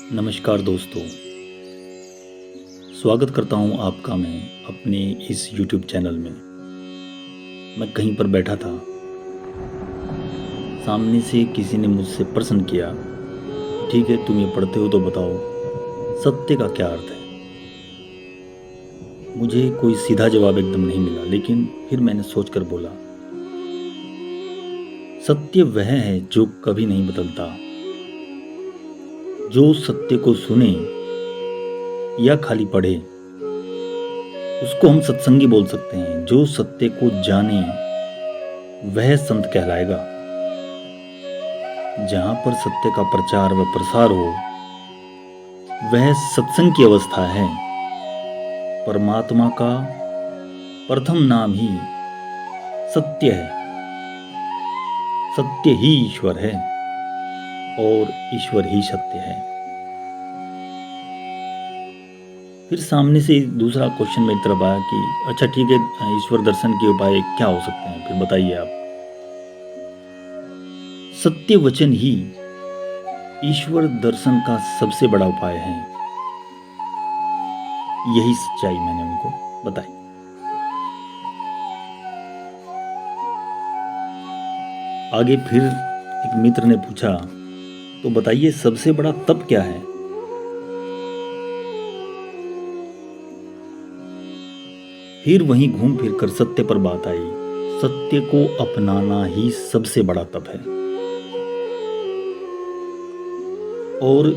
नमस्कार दोस्तों, स्वागत करता हूं आपका मैं अपने इस YouTube चैनल में। मैं कहीं पर बैठा था, सामने से किसी ने मुझसे प्रश्न किया, ठीक है तुम ये पढ़ते हो तो बताओ, सत्य का क्या अर्थ है? मुझे कोई सीधा जवाब एकदम नहीं मिला, लेकिन फिर मैंने सोचकर बोला, सत्य वह है जो कभी नहीं बदलता। जो सत्य को सुने या खाली पढ़े, उसको हम सत्संगी बोल सकते हैं। जो सत्य को जाने, वह संत कहलाएगा। जहां पर सत्य का प्रचार व प्रसार हो, वह सत्संग की अवस्था है। परमात्मा का प्रथम नाम ही सत्य है। सत्य ही ईश्वर है और ईश्वर ही सत्य है। फिर सामने से दूसरा क्वेश्चन मेरी तरफ आया कि अच्छा ठीक है, ईश्वर दर्शन के उपाय क्या हो सकते हैं, फिर बताइए आप। सत्य वचन ही ईश्वर दर्शन का सबसे बड़ा उपाय है। यही सच्चाई मैंने उनको बताई। आगे फिर एक मित्र ने पूछा, तो बताइए सबसे बड़ा तप क्या है? फिर वहीं घूम फिर कर सत्य पर बात आई। सत्य को अपनाना ही सबसे बड़ा तप है। और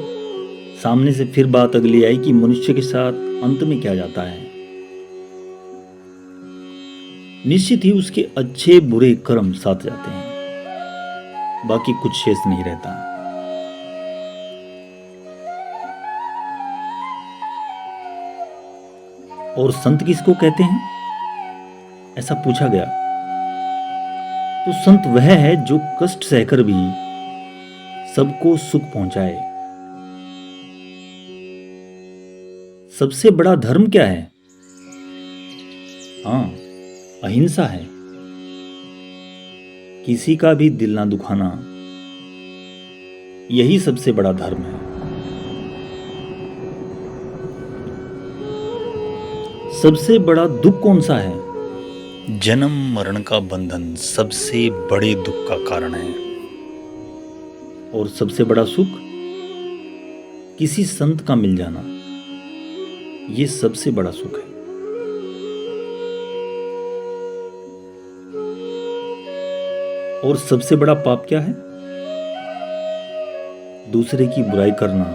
सामने से फिर बात अगली आई कि मनुष्य के साथ अंत में क्या जाता है। निश्चित ही उसके अच्छे बुरे कर्म साथ जाते हैं, बाकी कुछ शेष नहीं रहता। और संत किसको कहते हैं, ऐसा पूछा गया तो संत वह है जो कष्ट सहकर भी सबको सुख पहुंचाए। सबसे बड़ा धर्म क्या है? हाँ, अहिंसा है। किसी का भी दिल ना दुखाना, यही सबसे बड़ा धर्म है। सबसे बड़ा दुख कौन सा है? जन्म मरण का बंधन सबसे बड़े दुख का कारण है। और सबसे बड़ा सुख किसी संत का मिल जाना, ये सबसे बड़ा सुख है। और सबसे बड़ा पाप क्या है? दूसरे की बुराई करना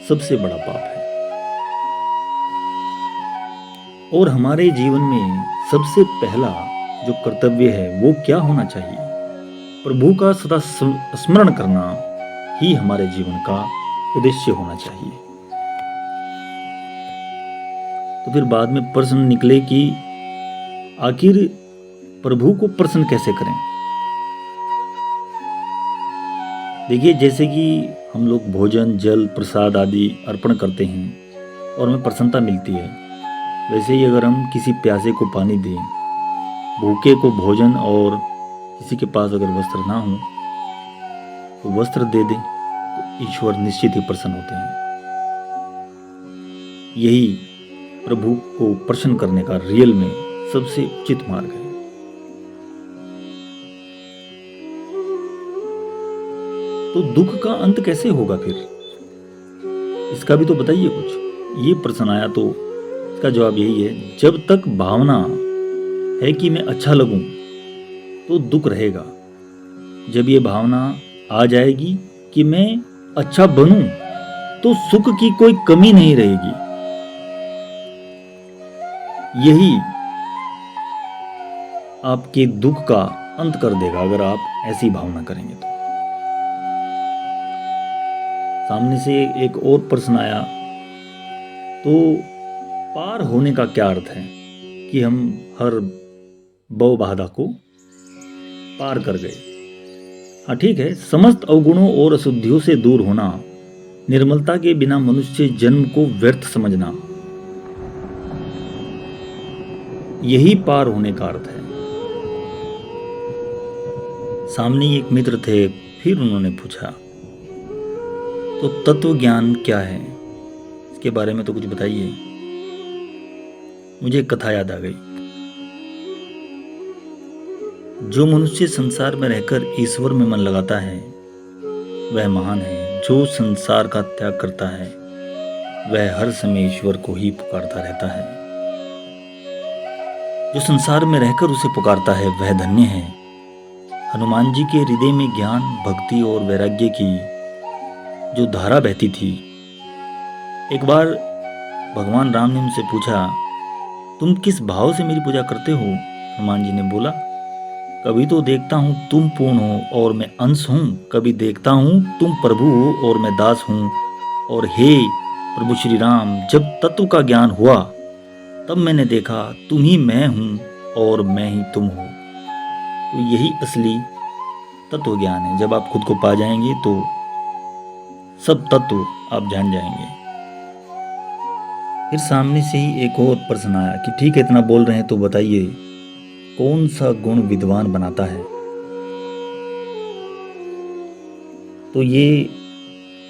सबसे बड़ा पाप है। और हमारे जीवन में सबसे पहला जो कर्तव्य है वो क्या होना चाहिए? प्रभु का सदा स्मरण करना ही हमारे जीवन का उद्देश्य होना चाहिए। तो फिर बाद में प्रश्न निकले कि आखिर प्रभु को प्रसन्न कैसे करें। देखिए, जैसे कि हम लोग भोजन जल प्रसाद आदि अर्पण करते हैं और हमें प्रसन्नता मिलती है, वैसे ही अगर हम किसी प्यासे को पानी दें, भूखे को भोजन और किसी के पास अगर वस्त्र ना हो तो वस्त्र दे दें, तो ईश्वर निश्चित ही प्रसन्न होते हैं। यही प्रभु को प्रसन्न करने का रियल में सबसे उचित मार्ग है। तो दुख का अंत कैसे होगा फिर? इसका भी तो बताइए कुछ। ये प्रश्न आया तो इसका जवाब यही है, जब तक भावना है कि मैं अच्छा लगूं तो दुख रहेगा। जब ये भावना आ जाएगी कि मैं अच्छा बनूं तो सुख की कोई कमी नहीं रहेगी। यही आपके दुख का अंत कर देगा अगर आप ऐसी भावना करेंगे तो। सामने से एक और प्रश्न आया, तो पार होने का क्या अर्थ है कि हम हर बव बाधा को पार कर गए। हाँ ठीक है, समस्त अवगुणों और अशुद्धियों से दूर होना, निर्मलता के बिना मनुष्य जन्म को व्यर्थ समझना, यही पार होने का अर्थ है। सामने एक मित्र थे, फिर उन्होंने पूछा, तो तत्व ज्ञान क्या है, इसके बारे में तो कुछ बताइए। मुझे एक कथा याद आ गई। जो मनुष्य संसार में रहकर ईश्वर में मन लगाता है वह महान है। जो संसार का त्याग करता है वह हर समय ईश्वर को ही पुकारता रहता है। जो संसार में रहकर उसे पुकारता है वह धन्य है। हनुमान जी के हृदय में ज्ञान, भक्ति और वैराग्य की जो धारा बहती थी। एक बार भगवान राम ने उनसे पूछा, तुम किस भाव से मेरी पूजा करते हो? हनुमान जी ने बोला, कभी तो देखता हूँ तुम पूर्ण हो और मैं अंश हूँ, कभी देखता हूँ तुम प्रभु हो और मैं दास हूँ। और हे प्रभु श्री राम, जब तत्व का ज्ञान हुआ तब मैंने देखा तुम ही मैं हूँ और मैं ही तुम हो। तो यही असली तत्व ज्ञान है। जब आप खुद को पा जाएंगे तो सब तत्व आप जान जाएंगे। फिर सामने से ही एक और प्रश्न आया कि ठीक है, इतना बोल रहे हैं तो बताइए कौन सा गुण विद्वान बनाता है? तो ये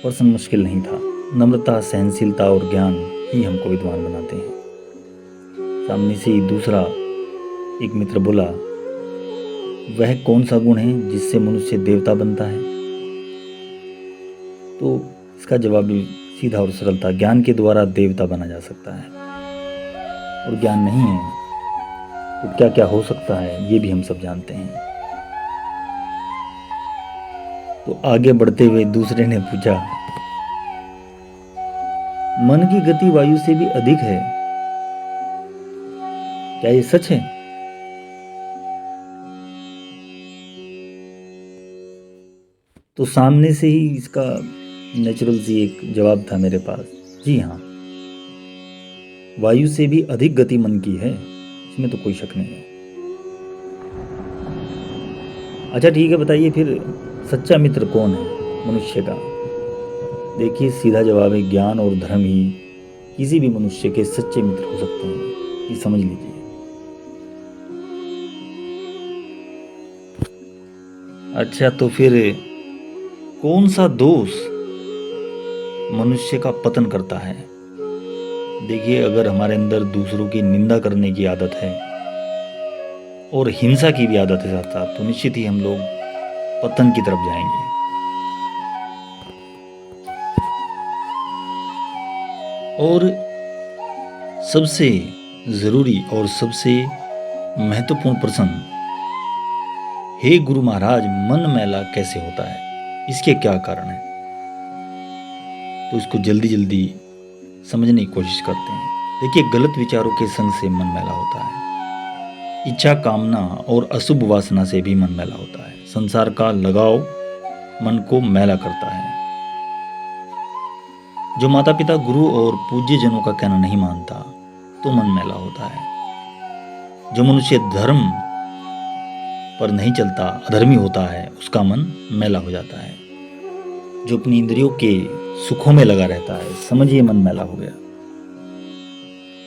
प्रश्न मुश्किल नहीं था। नम्रता, सहनशीलता और ज्ञान ही हमको विद्वान बनाते हैं। सामने से ही दूसरा एक मित्र बोला, वह कौन सा गुण है जिससे मनुष्य देवता बनता है? तो इसका जवाब भी सीधा और सरल था। ज्ञान के द्वारा देवता बना जा सकता है। और ज्ञान नहीं है तो क्या क्या हो सकता है ये भी हम सब जानते हैं। तो आगे बढ़ते हुए दूसरे ने पूछा, मन की गति वायु से भी अधिक है, क्या ये सच है? तो सामने से ही इसका नेचुरल सी एक जवाब था मेरे पास, जी हाँ, वायु से भी अधिक गति मन की है, इसमें तो कोई शक नहीं है। अच्छा ठीक है, बताइए फिर सच्चा मित्र कौन है मनुष्य का? देखिए सीधा जवाब है, ज्ञान और धर्म ही किसी भी मनुष्य के सच्चे मित्र हो सकते हैं, ये समझ लीजिए। अच्छा तो फिर कौन सा दोष मनुष्य का पतन करता है? देखिए अगर हमारे अंदर दूसरों की निंदा करने की आदत है और हिंसा की भी आदत है साथ साथ, तो निश्चित ही हम लोग पतन की तरफ जाएंगे। और सबसे जरूरी और सबसे महत्वपूर्ण प्रश्न, हे गुरु महाराज, मन मैला कैसे होता है, इसके क्या कारण है? तो इसको जल्दी जल्दी समझने की कोशिश करते हैं। देखिए गलत विचारों के संग से मन मैला होता है। इच्छा, कामना और अशुभ वासना से भी मन मैला होता है। संसार का लगाव मन को मैला करता है। जो माता पिता, गुरु और पूज्य जनों का कहना नहीं मानता तो मन मैला होता है। जो मनुष्य धर्म पर नहीं चलता, अधर्मी होता है, उसका मन मैला हो जाता है। जो अपनी इंद्रियों के सुखों में लगा रहता है, समझिए मन मैला हो गया।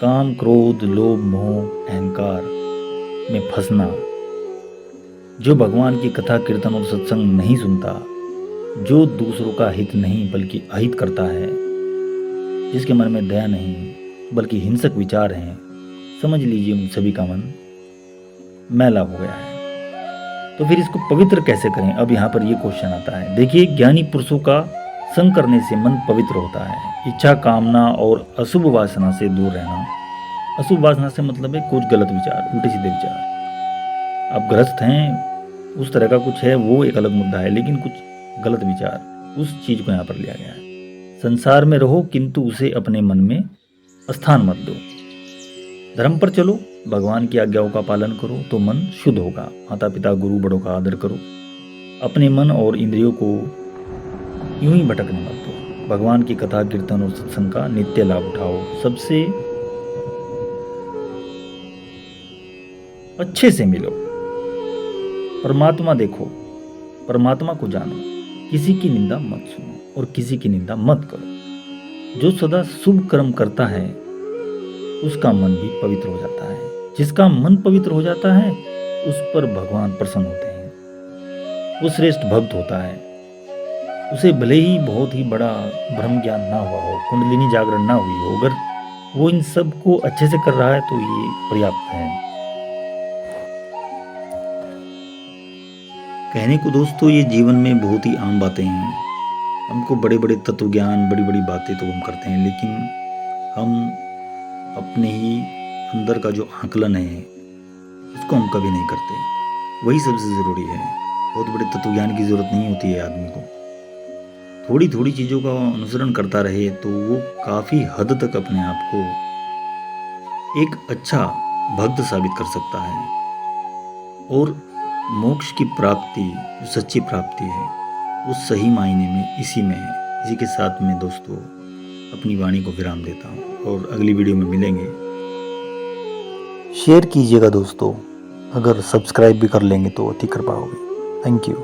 काम, क्रोध, लोभ, मोह, अहंकार में फंसना, जो भगवान की कथा, कीर्तन और सत्संग नहीं सुनता, जो दूसरों का हित नहीं बल्कि अहित करता है, जिसके मन में दया नहीं बल्कि हिंसक विचार हैं, समझ लीजिए उन सभी का मन मैला हो गया है। तो फिर इसको पवित्र कैसे करें? अब यहाँ पर ये क्वेश्चन आता है। देखिए ज्ञानी पुरुषों का संग करने से मन पवित्र होता है। इच्छा, कामना और अशुभ वासना से दूर रहना। अशुभ वासना से मतलब है कुछ गलत विचार, उल्टे सीधे विचार। आप ग्रस्त हैं, उस तरह का कुछ है, वो एक अलग मुद्दा है, लेकिन कुछ गलत विचार, उस चीज को यहाँ पर लिया गया है। संसार में रहो किंतु उसे अपने मन में स्थान मत दो। धर्म पर चलो, भगवान की आज्ञाओं का पालन करो तो मन शुद्ध होगा। माता पिता, गुरु, बड़ों का आदर करो। अपने मन और इंद्रियों को यूं ही भटकने मत दो। भगवान की कथा, कीर्तन और सत्संग का नित्य लाभ उठाओ। सबसे अच्छे से मिलो, परमात्मा देखो, परमात्मा को जानो। किसी की निंदा मत सुनो और किसी की निंदा मत करो। जो सदा शुभ कर्म करता है उसका मन भी पवित्र हो जाता है। जिसका मन पवित्र हो जाता है उस पर भगवान प्रसन्न होते हैं, वो श्रेष्ठ भक्त होता है। उसे भले ही बहुत ही बड़ा ब्रह्म ज्ञान ना हुआ हो, कुंडलिनी जागरण ना हुई हो, अगर वो इन सब को अच्छे से कर रहा है तो ये पर्याप्त है। कहने को दोस्तों ये जीवन में बहुत ही आम बातें हैं। हमको बड़े बड़े तत्व ज्ञान, बड़ी बड़ी बातें तो हम करते हैं, लेकिन हम अपने ही अंदर का जो आकलन है उसको हम कभी नहीं करते। वही सबसे ज़रूरी है। बहुत बड़े तत्व ज्ञान की ज़रूरत नहीं होती है आदमी को। थोड़ी थोड़ी चीज़ों का अनुसरण करता रहे तो वो काफ़ी हद तक अपने आप को एक अच्छा भक्त साबित कर सकता है। और मोक्ष की प्राप्ति, जो सच्ची प्राप्ति है, वो सही मायने में इसी में है। इसी के साथ में दोस्तों अपनी वाणी को विराम देता हूँ और अगली वीडियो में मिलेंगे। शेयर कीजिएगा दोस्तों, अगर सब्सक्राइब भी कर लेंगे तो अति कृपा होगी। Thank you.